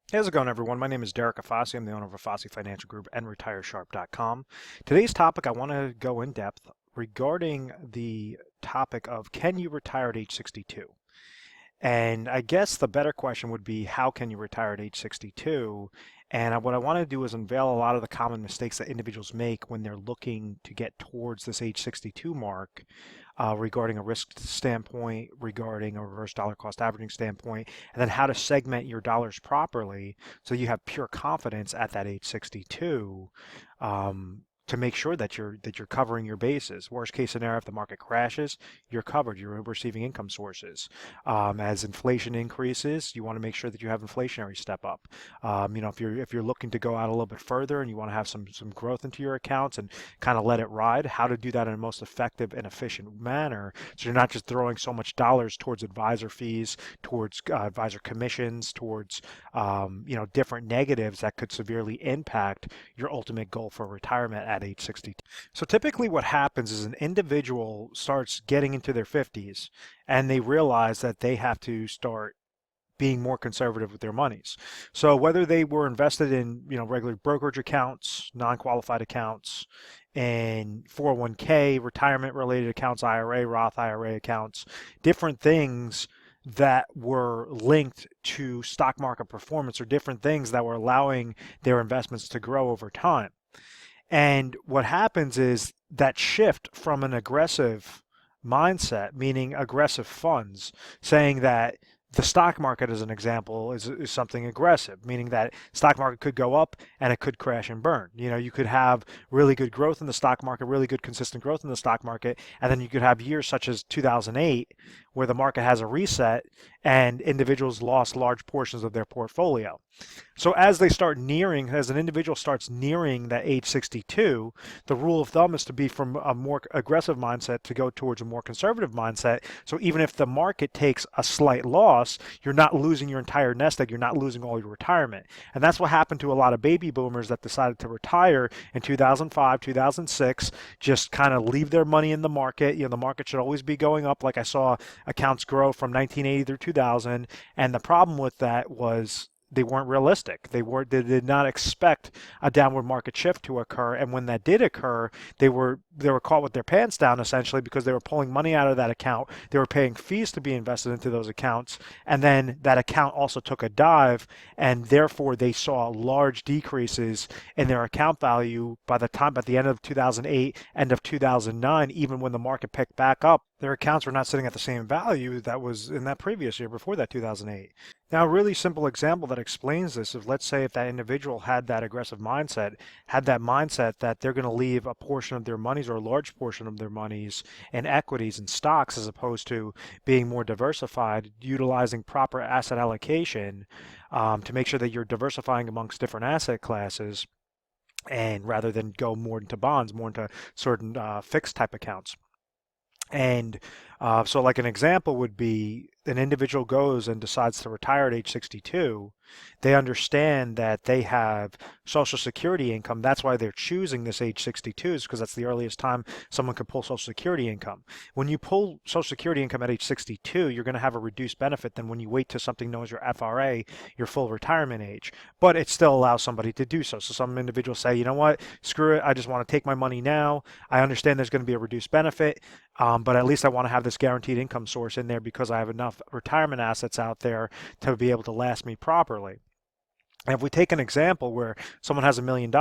Hey, how's it going, everyone? My name is Derek Afasi. I'm the owner of Afasi Financial Group and RetireSharp.com. Today's topic, I want to go in depth regarding the topic of can you retire at age 62? And I guess the better question would be, how can you retire at age 62? And what I want to do is unveil a lot of the common mistakes that individuals make when they're looking to get towards this age 62 mark, regarding a risk standpoint, regarding a reverse dollar cost averaging standpoint, and then how to segment your dollars properly so you have pure confidence at that age 62. To make sure that you're covering your bases. Worst case scenario, if the market crashes, you're covered. You're receiving income sources. As inflation increases, you want to make sure that you have inflationary step up. If you're looking to go out a little bit further and you want to have some growth into your accounts and kind of let it ride, how to do that in a most effective and efficient manner, so you're not just throwing so much dollars towards advisor fees, towards advisor commissions, towards different negatives that could severely impact your ultimate goal for retirement at age 62. So typically what happens is an individual starts getting into their 50s and they realize that they have to start being more conservative with their monies. So whether they were invested in, regular brokerage accounts, non-qualified accounts, and 401k, retirement related accounts, IRA, Roth IRA accounts, different things that were linked to stock market performance or different things that were allowing their investments to grow over time. And what happens is that shift from an aggressive mindset, meaning aggressive funds, saying that the stock market, as an example, is something aggressive, meaning that stock market could go up and it could crash and burn. You could have really good growth in the stock market, really good consistent growth in the stock market, and then you could have years such as 2008 where the market has a reset and individuals lost large portions of their portfolio. So as an individual starts nearing that age 62, the rule of thumb is to be from a more aggressive mindset to go towards a more conservative mindset. So even if the market takes a slight loss, you're not losing your entire nest egg. You're not losing all your retirement. And that's what happened to a lot of baby boomers that decided to retire in 2005, 2006, just kind of leave their money in the market. The market should always be going up. Like I saw accounts grow from 1980 through 2000. And the problem with that was they weren't realistic. They did not expect a downward market shift to occur, and when that did occur, they were caught with their pants down essentially because they were pulling money out of that account. They were paying fees to be invested into those accounts, and then that account also took a dive, and therefore they saw large decreases in their account value by the end of 2008, end of 2009, even when the market picked back up. Their accounts were not sitting at the same value that was in that previous year before that 2008. Now, a really simple example that explains this is, let's say if that individual had that aggressive mindset, had that mindset that they're going to leave a portion of their monies or a large portion of their monies in equities and stocks as opposed to being more diversified, utilizing proper asset allocation, to make sure that you're diversifying amongst different asset classes, and rather than go more into bonds, more into certain fixed type accounts. And so, like an example would be an individual goes and decides to retire at age 62. They understand that they have Social Security income. That's why they're choosing this age 62, is because that's the earliest time someone could pull Social Security income. When you pull Social Security income at age 62, you're going to have a reduced benefit than when you wait to something known as your FRA, your full retirement age. But it still allows somebody to do so. So some individuals say, you know what, screw it, I just want to take my money now. I understand there's going to be a reduced benefit, but at least I want to have this guaranteed income source in there because I have enough retirement assets out there to be able to last me properly. And if we take an example where someone has $1 million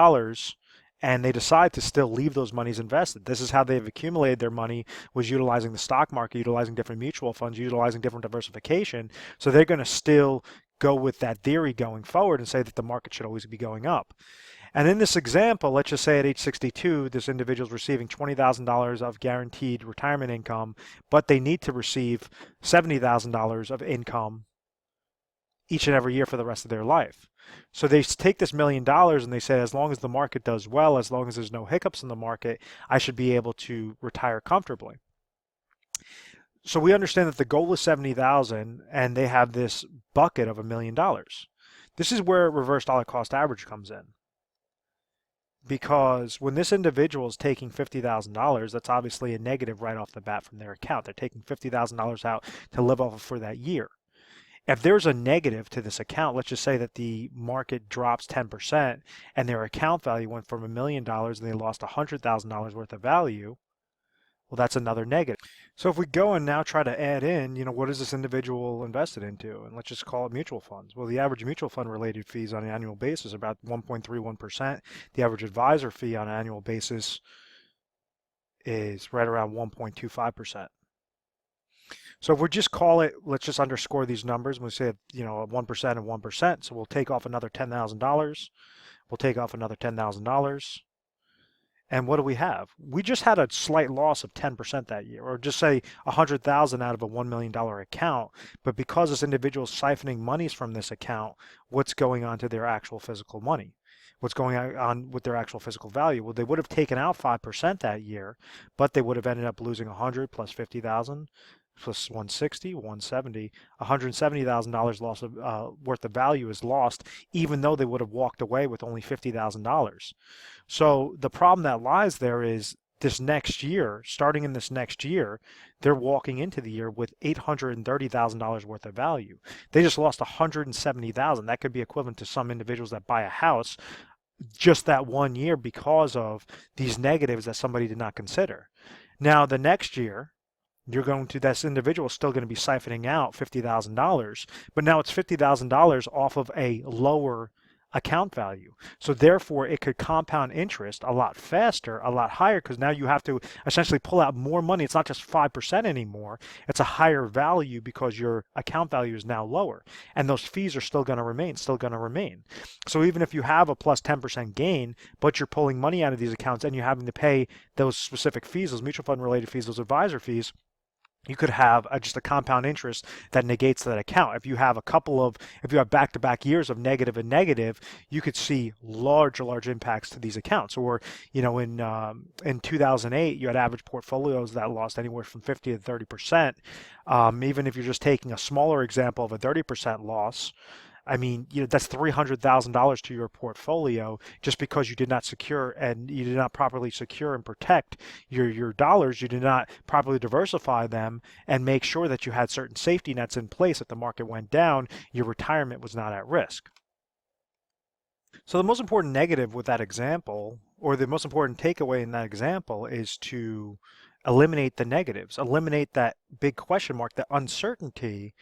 and they decide to still leave those monies invested, this is how they've accumulated their money, was utilizing the stock market, utilizing different mutual funds, utilizing different diversification. So they're going to still go with that theory going forward and say that the market should always be going up. And in this example, let's just say at age 62, this individual is receiving $20,000 of guaranteed retirement income, but they need to receive $70,000 of income each and every year for the rest of their life. So they take this $1 million and they say, as long as the market does well, as long as there's no hiccups in the market, I should be able to retire comfortably. So we understand that the goal is 70,000 and they have this bucket of $1 million. This is where reverse dollar cost average comes in. Because when this individual is taking $50,000, that's obviously a negative right off the bat from their account. They're taking $50,000 out to live off of for that year. If there's a negative to this account, let's just say that the market drops 10% and their account value went from $1,000,000 and they lost $100,000 worth of value, well, that's another negative. So if we go and now try to add in, what is this individual invested into? And let's just call it mutual funds. Well, the average mutual fund related fees on an annual basis are about 1.31%. The average advisor fee on an annual basis is right around 1.25%. So if we just call it, let's just underscore these numbers. We say, 1% and 1%. So we'll take off another $10,000. We'll take off another $10,000. And what do we have? We just had a slight loss of 10% that year, or just say 100,000 out of a $1 million account. But because this individual is siphoning monies from this account, what's going on to their actual physical money? What's going on with their actual physical value? Well, they would have taken out 5% that year, but they would have ended up losing 100 plus 50,000 plus 160, 170, $170,000 loss of worth of value is lost, even though they would have walked away with only $50,000. So the problem that lies there is this next year, starting in this next year, they're walking into the year with $830,000 worth of value. They just lost $170,000. That could be equivalent to some individuals that buy a house just that one year because of these negatives that somebody did not consider. Now, the next year, this individual is still going to be siphoning out $50,000, but now it's $50,000 off of a lower account value. So therefore, it could compound interest a lot faster, a lot higher, because now you have to essentially pull out more money. It's not just 5% anymore. It's a higher value because your account value is now lower. And those fees are still going to remain. So even if you have a plus 10% gain, but you're pulling money out of these accounts and you're having to pay those specific fees, those mutual fund related fees, those advisor fees, you could have just a compound interest that negates that account. If you have back-to-back years of negative and negative, you could see large impacts to these accounts. Or, in 2008, you had average portfolios that lost anywhere from 50 to 30%. Even if you're just taking a smaller example of a 30% loss, I mean, that's $300,000 to your portfolio just because you did not properly secure and protect your dollars. You did not properly diversify them and make sure that you had certain safety nets in place. If the market went down, your retirement was not at risk. So the most important negative with that example, or the most important takeaway in that example, is to eliminate the negatives, eliminate that big question mark, that uncertainty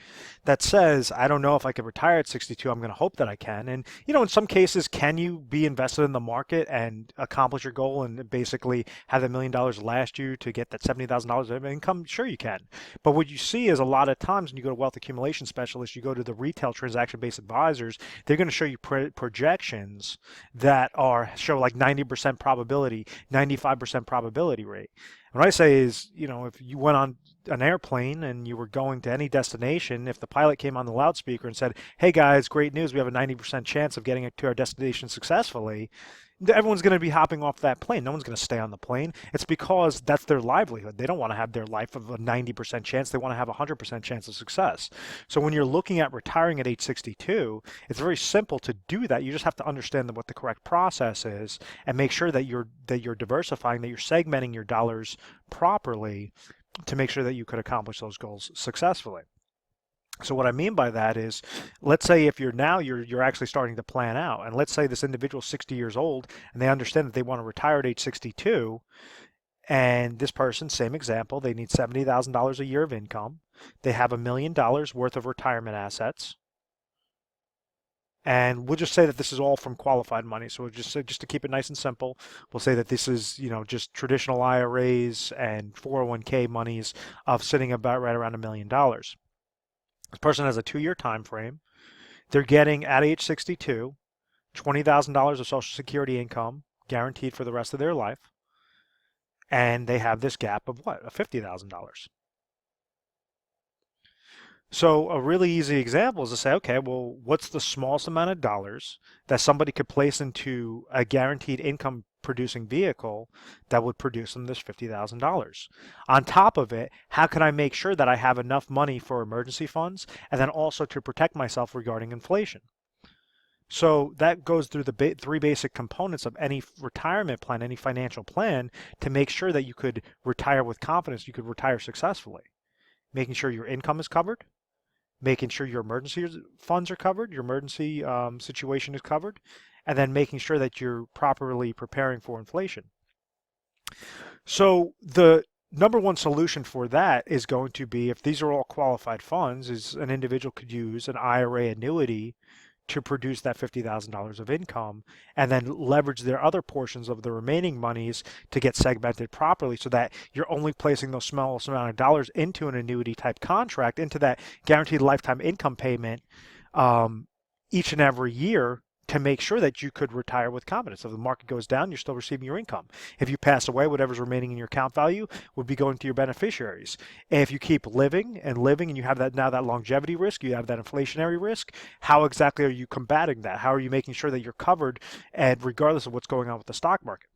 that says, I don't know if I could retire at 62. I'm going to hope that I can. And, in some cases, can you be invested in the market and accomplish your goal and basically have $1 million last you to get that $70,000 of income? Sure, you can. But what you see is a lot of times when you go to wealth accumulation specialists, you go to the retail transaction-based advisors, they're going to show you projections that show like 90% probability, 95% probability rate. What I say is, if you went on an airplane and you were going to any destination, if the pilot came on the loudspeaker and said, hey guys, great news, we have a 90% chance of getting to our destination successfully, everyone's going to be hopping off that plane. No one's going to stay on the plane. It's because that's their livelihood. They don't want to have their life of a 90% chance. They want to have a 100% chance of success. So when you're looking at retiring at age 62, it's very simple to do that. You just have to understand what the correct process is and make sure that you're diversifying, that you're segmenting your dollars properly to make sure that you could accomplish those goals successfully. So what I mean by that is, let's say if you're actually starting to plan out, and let's say this individual is 60 years old and they understand that they want to retire at age 62, and this person, same example, they need $70,000 a year of income. They have $1 million worth of retirement assets. And we'll just say that this is all from qualified money. So we'll just to keep it nice and simple, we'll say that this is, just traditional IRAs and 401k monies of sitting about right around $1 million. This person has a 2-year time frame. They're getting, at age 62, $20,000 of Social Security income guaranteed for the rest of their life. And they have this gap of what? Of $50,000. So a really easy example is to say, okay, well, what's the smallest amount of dollars that somebody could place into a guaranteed income producing vehicle that would produce them this $50,000? On top of it, how can I make sure that I have enough money for emergency funds and then also to protect myself regarding inflation? So that goes through the 3 basic components of any retirement plan, any financial plan, to make sure that you could retire with confidence, you could retire successfully. Making sure your income is covered, making sure your emergency funds are covered, your emergency situation is covered, and then making sure that you're properly preparing for inflation. So the number one solution for that is going to be, if these are all qualified funds, is an individual could use an IRA annuity to produce that $50,000 of income and then leverage their other portions of the remaining monies to get segmented properly so that you're only placing those smallest amount of dollars into an annuity type contract, into that guaranteed lifetime income payment each and every year to make sure that you could retire with confidence. If the market goes down, you're still receiving your income. If you pass away, whatever's remaining in your account value would be going to your beneficiaries. And if you keep living and living and you have that longevity risk, you have that inflationary risk, how exactly are you combating that? How are you making sure that you're covered, and regardless of what's going on with the stock market?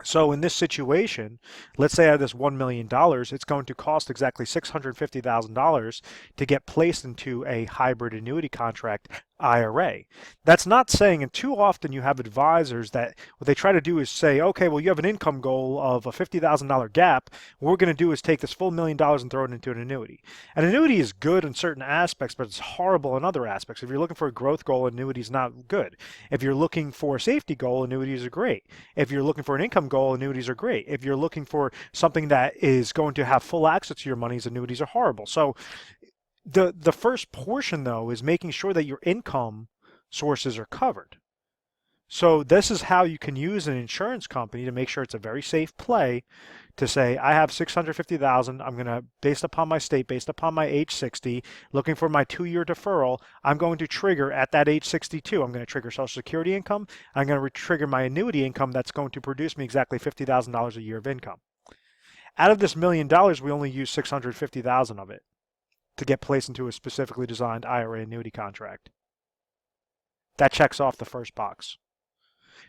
So in this situation, let's say out of this $1 million, it's going to cost exactly $650,000 to get placed into a hybrid annuity contract IRA. That's not saying, and too often you have advisors that what they try to do is say, okay, well, you have an income goal of a $50,000 gap. What we're going to do is take this full $1 million and throw it into an annuity. An annuity is good in certain aspects, but it's horrible in other aspects. If you're looking for a growth goal, annuity is not good. If you're looking for a safety goal, annuities are great. If you're looking for an income goal, annuities are great. If you're looking for something that is going to have full access to your monies, annuities are horrible. So the first portion, though, is making sure that your income sources are covered. So this is how you can use an insurance company to make sure it's a very safe play to say, I have 650,000. I'm going to, based upon my state, based upon my age 60, looking for my 2-year deferral, I'm going to trigger at that age 62. I'm going to trigger Social Security income. I'm going to trigger my annuity income that's going to produce me exactly $50,000 a year of income. Out of this $1 million, we only use 650,000 of it to get placed into a specifically designed IRA annuity contract. That checks off the first box.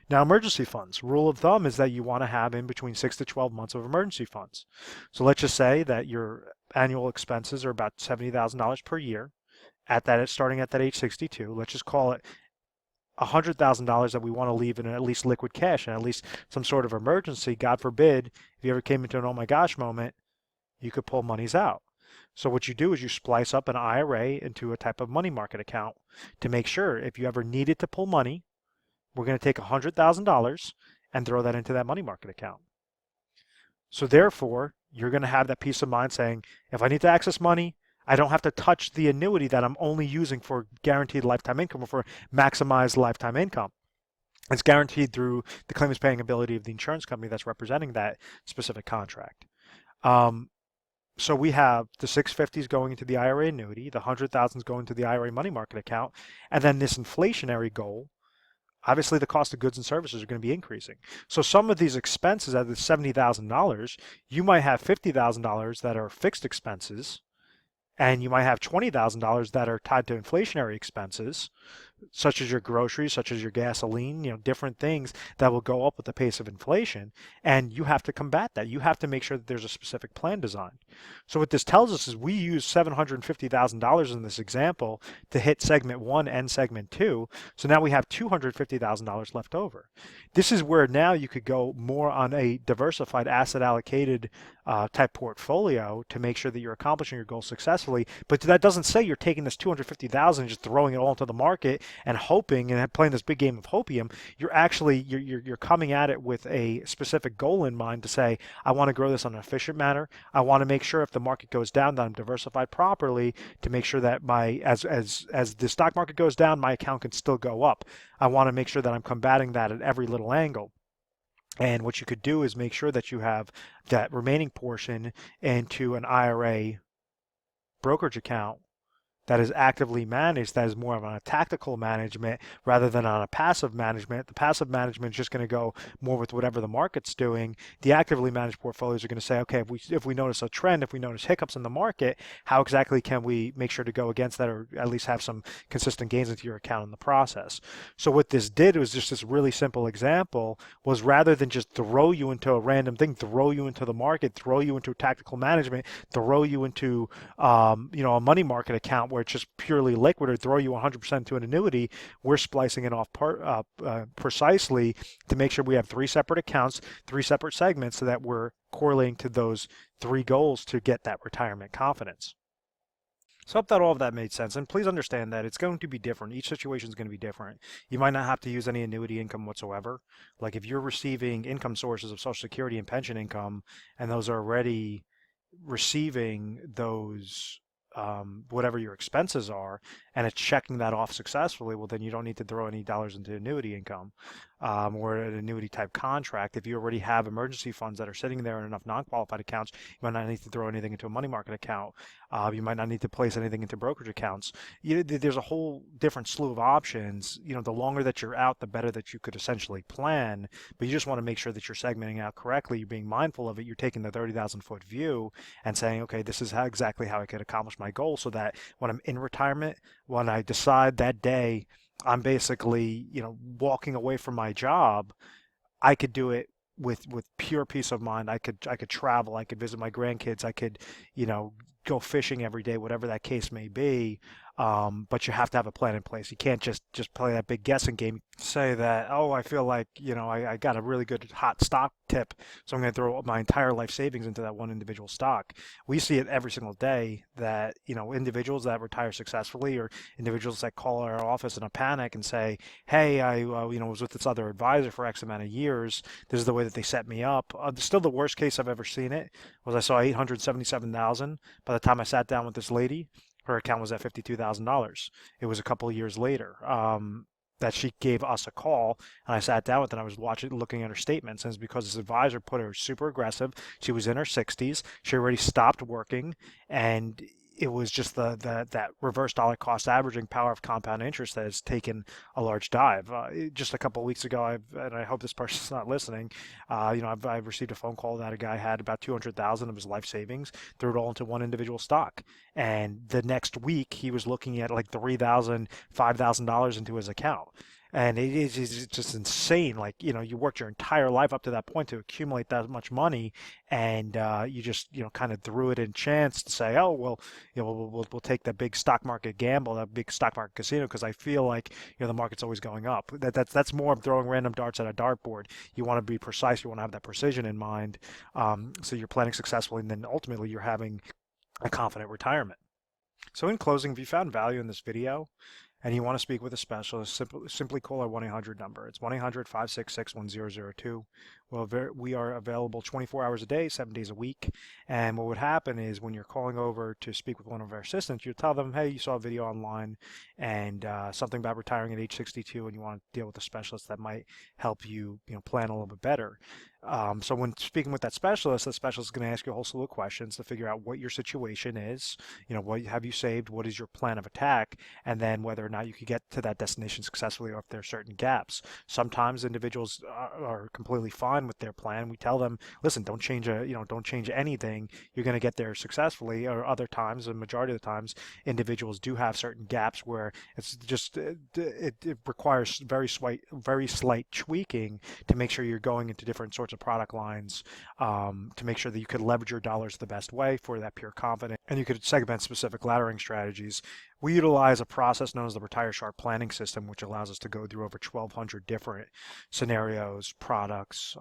Now, emergency funds. Rule of thumb is that you want to have in between 6 to 12 months of emergency funds. So let's just say that your annual expenses are about $70,000 per year starting at that age 62. Let's just call it $100,000 that we want to leave in at least liquid cash and at least some sort of emergency. God forbid, if you ever came into an oh my gosh moment, you could pull monies out. So what you do is you splice up an IRA into a type of money market account to make sure if you ever needed to pull money, we're going to take $100,000 and throw that into that money market account. So therefore, you're going to have that peace of mind saying, if I need to access money, I don't have to touch the annuity that I'm only using for guaranteed lifetime income or for maximized lifetime income. It's guaranteed through the claims paying ability of the insurance company that's representing that specific contract. So we have the 650s going into the IRA annuity, the 100,000s going to the IRA money market account, and then this inflationary goal. Obviously, the cost of goods and services are going to be increasing. So some of these expenses, out of the $70,000, you might have $50,000 that are fixed expenses, and you might have $20,000 that are tied to inflationary expenses, such as your groceries, such as your gasoline, different things that will go up with the pace of inflation. And you have to combat that. You have to make sure that there's a specific plan designed. So what this tells us is we use $750,000 in this example to hit segment 1 and segment 2. So now we have $250,000 left over. This is where now you could go more on a diversified asset allocated type portfolio to make sure that you're accomplishing your goals successfully. But that doesn't say you're taking this $250,000 and just throwing it all into the market and hoping and playing this big game of hopium. You're actually you're coming at it with a specific goal in mind to say, I want to grow this on an efficient manner. I want to make sure if the market goes down that I'm diversified properly to make sure that as the stock market goes down, my account can still go up. I want to make sure that I'm combating that at every little angle. And what you could do is make sure that you have that remaining portion into an IRA brokerage account that is actively managed, that is more of on a tactical management rather than on a passive management. The passive management is just going to go more with whatever the market's doing. The actively managed portfolios are going to say, okay, if we notice a trend, if we notice hiccups in the market, how exactly can we make sure to go against that or at least have some consistent gains into your account in the process? So what this did was just this really simple example was rather than just throw you into a random thing, throw you into the market, throw you into tactical management, throw you into a money market account where it's just purely liquid or throw you 100% to an annuity, we're splicing it off precisely to make sure we have 3 separate accounts, 3 separate segments so that we're correlating to those 3 goals to get that retirement confidence. So I hope that all of that made sense. And please understand that it's going to be different. Each situation is going to be different. You might not have to use any annuity income whatsoever. Like if you're receiving income sources of Social Security and pension income, and those are already receiving those whatever your expenses are, and it's checking that off successfully, well, then you don't need to throw any dollars into annuity income or an annuity type contract. If you already have emergency funds that are sitting there in enough non-qualified accounts, you might not need to throw anything into a money market account. You might not need to place anything into brokerage accounts. There's a whole different slew of options. The longer that you're out, the better that you could essentially plan. But you just want to make sure that you're segmenting out correctly. You're being mindful of it. You're taking the 30,000 foot view and saying, okay, this is exactly how I could accomplish my goal, so that when I'm in retirement, when I decide that day I'm basically, walking away from my job, I could do it with pure peace of mind. I could travel, I could visit my grandkids, I could, go fishing every day, whatever that case may be. But you have to have a plan in place. You can't just play that big guessing game. Say that, oh, I feel like, I got a really good hot stock tip, so I'm going to throw my entire life savings into that one individual stock. We see it every single day that, individuals that retire successfully, or individuals that call our office in a panic and say, hey, I, was with this other advisor for X amount of years. This is the way that they set me up. Still, the worst case I've ever seen it was I saw 877,000. By the time I sat down with this lady, her account was at $52,000. It was a couple of years later that she gave us a call, and I sat down with her and I was looking at her statements, and it's because this advisor put her super aggressive. She was in her 60s. She already stopped working, and it was just that reverse dollar cost averaging power of compound interest that has taken a large dive. Just a couple of weeks ago, and I hope this person's not listening. I've received a phone call that a guy had about 200,000 of his life savings, threw it all into one individual stock, and the next week he was looking at like $3,000, $5,000 into his account. And it's just insane. Like, you worked your entire life up to that point to accumulate that much money, and you just, kind of threw it in chance to say, oh, well, we'll take that big stock market gamble, that big stock market casino, because I feel like, the market's always going up. That's more of throwing random darts at a dartboard. You want to be precise. You want to have that precision in mind. So you're planning successfully, and then ultimately you're having a confident retirement. So in closing, if you found value in this video, and you want to speak with a specialist, simply call our 1-800 number. It's 1-800-566-1002. Well, we are available 24 hours a day, 7 days a week. And what would happen is when you're calling over to speak with one of our assistants, you tell them, hey, you saw a video online and something about retiring at age 62, and you want to deal with a specialist that might help you, plan a little bit better. So when speaking with that specialist, the specialist is going to ask you a whole slew of questions to figure out what your situation is, what have you saved, what is your plan of attack, and then whether or not you could get to that destination successfully, or if there are certain gaps. Sometimes individuals are completely fine with their plan. We tell them, listen, don't change anything. You're going to get there successfully. Or other times, the majority of the times, individuals do have certain gaps where it's just it requires very slight tweaking to make sure you're going into different sorts of product lines, to make sure that you could leverage your dollars the best way for that pure confidence, and you could segment specific laddering strategies. We utilize a process known as the Retire Sharp planning system, which allows us to go through over 1,200 different scenarios, products,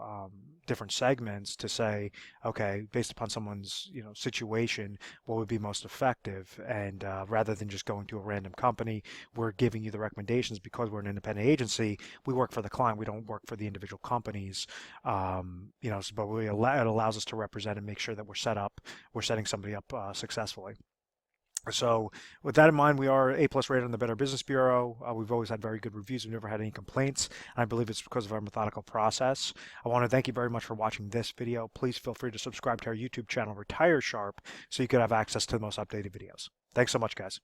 different segments to say, okay, based upon someone's situation, what would be most effective. And rather than just going to a random company, we're giving you the recommendations because we're an independent agency. We work for the client. We don't work for the individual companies. But it allows us to represent and make sure that we're setting somebody up successfully. So with that in mind, we are A+ rated on the Better Business Bureau. We've always had very good reviews. We've never had any complaints. And I believe it's because of our methodical process. I want to thank you very much for watching this video. Please feel free to subscribe to our YouTube channel, Retire Sharp, so you could have access to the most updated videos. Thanks so much, guys.